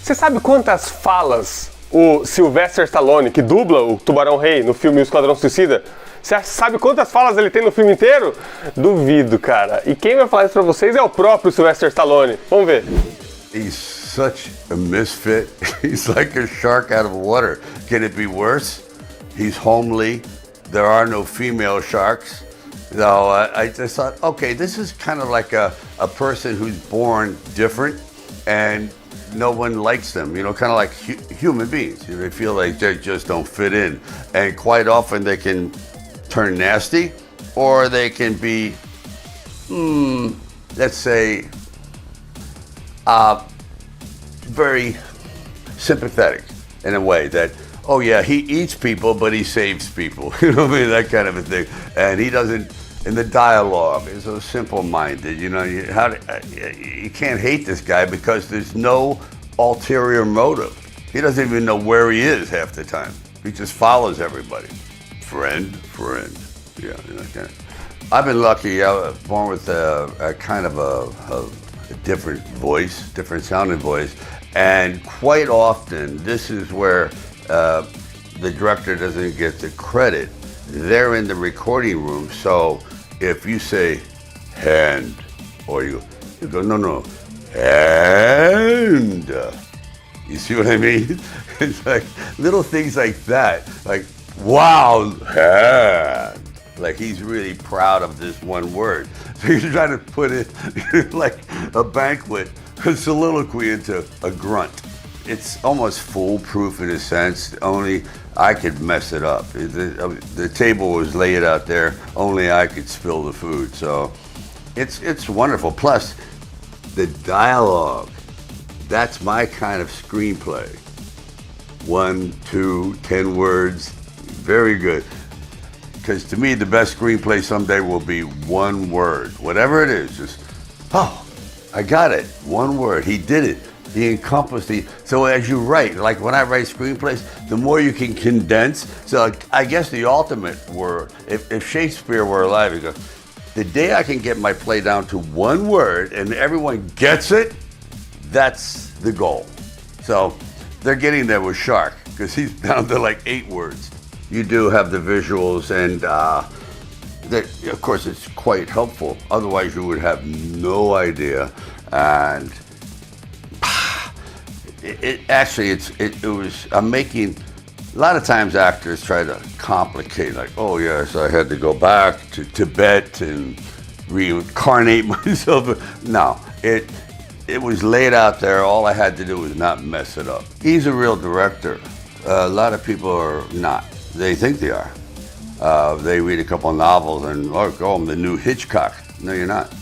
Você sabe quantas falas o Sylvester Stallone, que dubla o Tubarão Rei no filme O Esquadrão Suicida, você sabe quantas falas ele tem no filme inteiro? Duvido, cara. E quem vai falar isso pra vocês é o próprio Sylvester Stallone. Vamos ver. He's such a misfit. He's like a shark out of water. Can it be worse? He's homely. There are no female sharks. So I just thought, okay, this is kind of like a person who's born different and no one likes them, you know, kind of like human beings. They feel like they just don't fit in. And quite often they can turn nasty or they can be, let's say, very sympathetic in a way that, oh yeah, he eats people, but he saves people. You know what I mean? That kind of a thing. And he doesn't, in the dialogue, is so simple-minded. You know, you can't hate this guy because there's no ulterior motive. He doesn't even know where he is half the time. He just follows everybody. Friend. Yeah, you know, kind of. I've been lucky. I was born with a kind of a different voice, different sounding voice. And quite often, this is where the director doesn't get the credit. They're in the recording room, so if you say hand, or you go, no, hand. You see what I mean? It's like little things like that, like, wow, hand. Like he's really proud of this one word. So you're trying to put it like a banquet, a soliloquy into a grunt. It's almost foolproof in a sense, only I could mess it up. The table was laid out there, only I could spill the food. So it's wonderful. Plus, the dialogue, that's my kind of screenplay. 1, 2, 10 words, very good. Because to me, the best screenplay someday will be one word. Whatever it is, just, oh, I got it, one word, he did it. He encompassed the, so as you write, like when I write screenplays, the more you can condense. So I guess the ultimate word, if Shakespeare were alive, he'd go, the day I can get my play down to one word and everyone gets it, that's the goal. So they're getting there with Shark, because he's down to like 8 words. You do have the visuals, and that, of course, it's quite helpful. Otherwise, you would have no idea. And I'm making, a lot of times actors try to complicate, like, oh yes, I had to go back to Tibet and reincarnate myself. No, it was laid out there. All I had to do was not mess it up. He's a real director. A lot of people are not. They think they are. They read a couple of novels and, oh, I'm the new Hitchcock. No, you're not.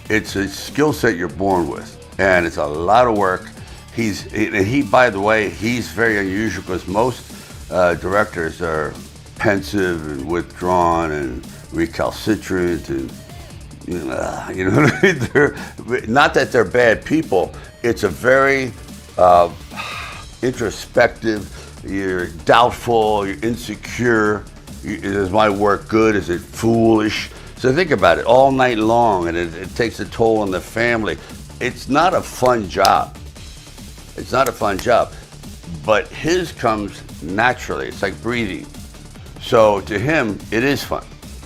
It's a skill set you're born with, and it's a lot of work. He, by the way, he's very unusual because most directors are pensive and withdrawn and recalcitrant, and you know what I mean? Not that they're bad people. It's a very introspective. You're doubtful. You're insecure. Is my work good? Is it foolish? So think about it all night long, and it takes a toll on the family. It's not a fun job. It's not a fun job, but his comes naturally. It's like breathing. So to him, it is fun,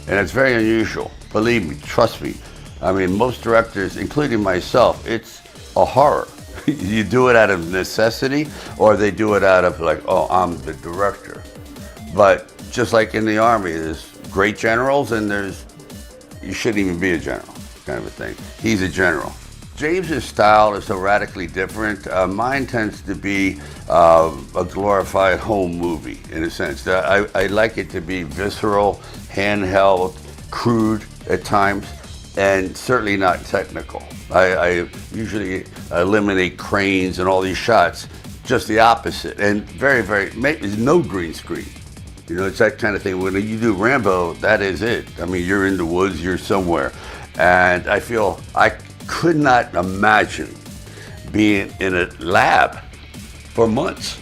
and it's very unusual. Believe me, trust me. I mean, most directors, including myself, it's a horror. You do it out of necessity, or they do it out of like, oh, I'm the director. But just like in the Army, there's great generals, and you shouldn't even be a general, kind of a thing. He's a general. James's style is so radically different. Mine tends to be a glorified home movie, in a sense. I like it to be visceral, handheld, crude at times, and certainly not technical. I usually eliminate cranes and all these shots, just the opposite. And there's no green screen. You know, it's that kind of thing. When you do Rambo, that is it. I mean, you're in the woods, you're somewhere. And I feel I could not imagine being in a lab for months,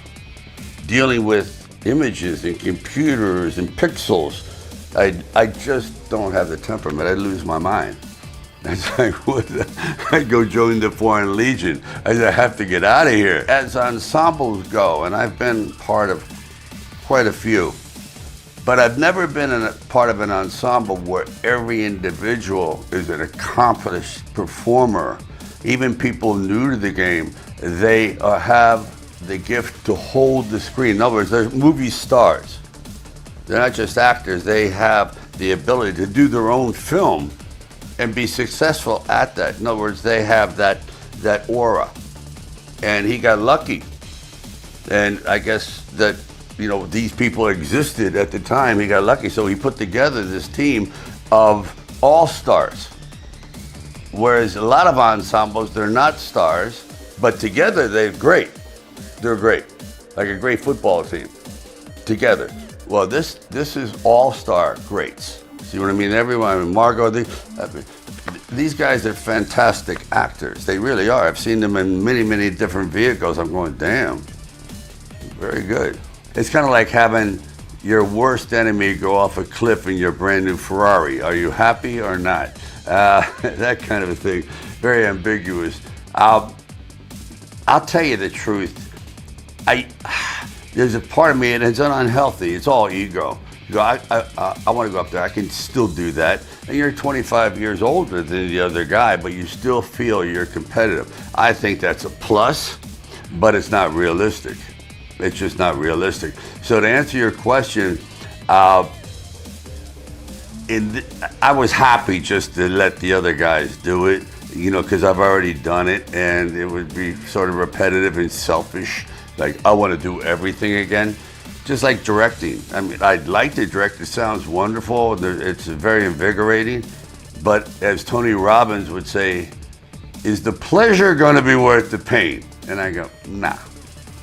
dealing with images and computers and pixels. I just don't have the temperament. I'd lose my mind. It's like, what? I'd go join the Foreign Legion. I have to get out of here. As ensembles go, and I've been part of quite a few, but I've never been part of an ensemble where every individual is an accomplished performer. Even people new to the game, they have the gift to hold the screen. In other words, they're movie stars. They're not just actors. They have the ability to do their own film and be successful at that. In other words, they have that aura. And he got lucky. And I guess that, you know, these people existed at the time. He got lucky, so he put together this team of all-stars. Whereas a lot of ensembles, they're not stars, but together they're great. They're great, like a great football team, together. Well, this is all-star greats. See what I mean? Everyone, Margot, these guys are fantastic actors. They really are. I've seen them in many, many different vehicles. I'm going, damn, very good. It's kind of like having your worst enemy go off a cliff in your brand new Ferrari. Are you happy or not? That kind of a thing. Very ambiguous. I'll tell you the truth. There's a part of me, and it's unhealthy. It's all ego. You go, I want to go up there. I can still do that. And you're 25 years older than the other guy, but you still feel you're competitive. I think that's a plus, but it's not realistic. It's just not realistic. So to answer your question, I was happy just to let the other guys do it, you know, because I've already done it, and it would be sort of repetitive and selfish. Like, I want to do everything again. Just like directing. I mean, I'd like to direct. It sounds wonderful. It's very invigorating. But as Tony Robbins would say, is the pleasure going to be worth the pain? And I go, nah,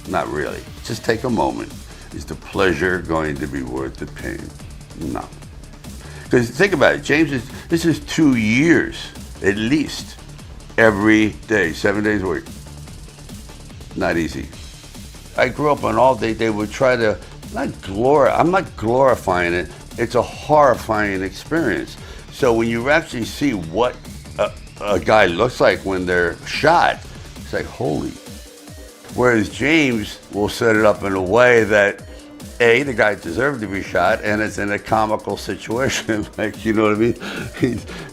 not really. Just take a moment. Is the pleasure going to be worth the pain? No. Because think about it, James, this is 2 years, at least, every day, 7 days a week. Not easy. I grew up on all day, they would try to, I'm not glorifying it, it's a horrifying experience. So when you actually see what a guy looks like when they're shot, it's like, holy. Whereas James will set it up in a way that, A, the guy deserved to be shot, and it's in a comical situation. Like, you know what I mean?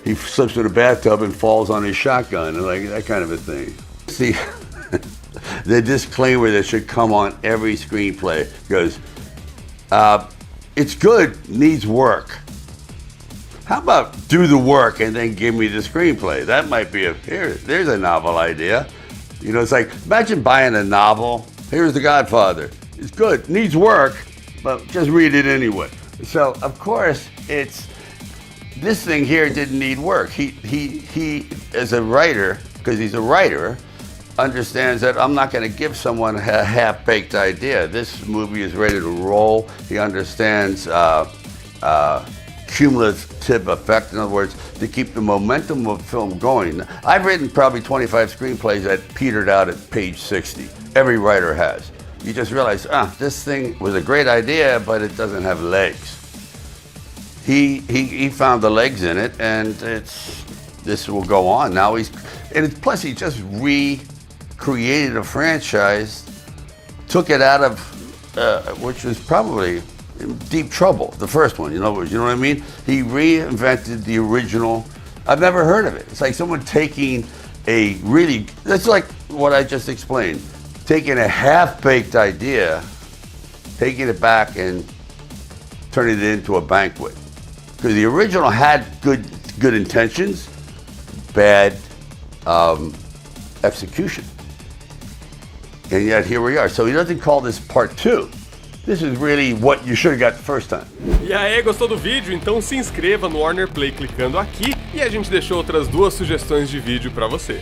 He slips in a bathtub and falls on his shotgun, and like that kind of a thing. See, the disclaimer that should come on every screenplay goes, it's good, needs work. How about do the work and then give me the screenplay? That might be there's a novel idea. You know, it's like, imagine buying a novel. Here's The Godfather. It's good, needs work, but just read it anyway. So, of course, this thing here didn't need work. He as a writer, because he's a writer, understands that I'm not going to give someone a half-baked idea. This movie is ready to roll. He understands cumulative effect, in other words, to keep the momentum of film going. I've written probably 25 screenplays that petered out at page 60. Every writer has. You just realize, this thing was a great idea, but it doesn't have legs. He found the legs in it, and this will go on. Now plus he just recreated a franchise, took it out of, which was probably in deep trouble, the first one, you know what I mean? He reinvented the original. I've never heard of it. It's like someone taking that's like what I just explained, taking a half-baked idea, taking it back and turning it into a banquet. Because the original had good intentions, bad execution. And yet here we are. So he doesn't call this part 2. This is really what you should have got the first time. E aí, gostou do vídeo? Então se inscreva no Warner Play clicando aqui, e a gente deixou outras 2 sugestões de vídeo para você.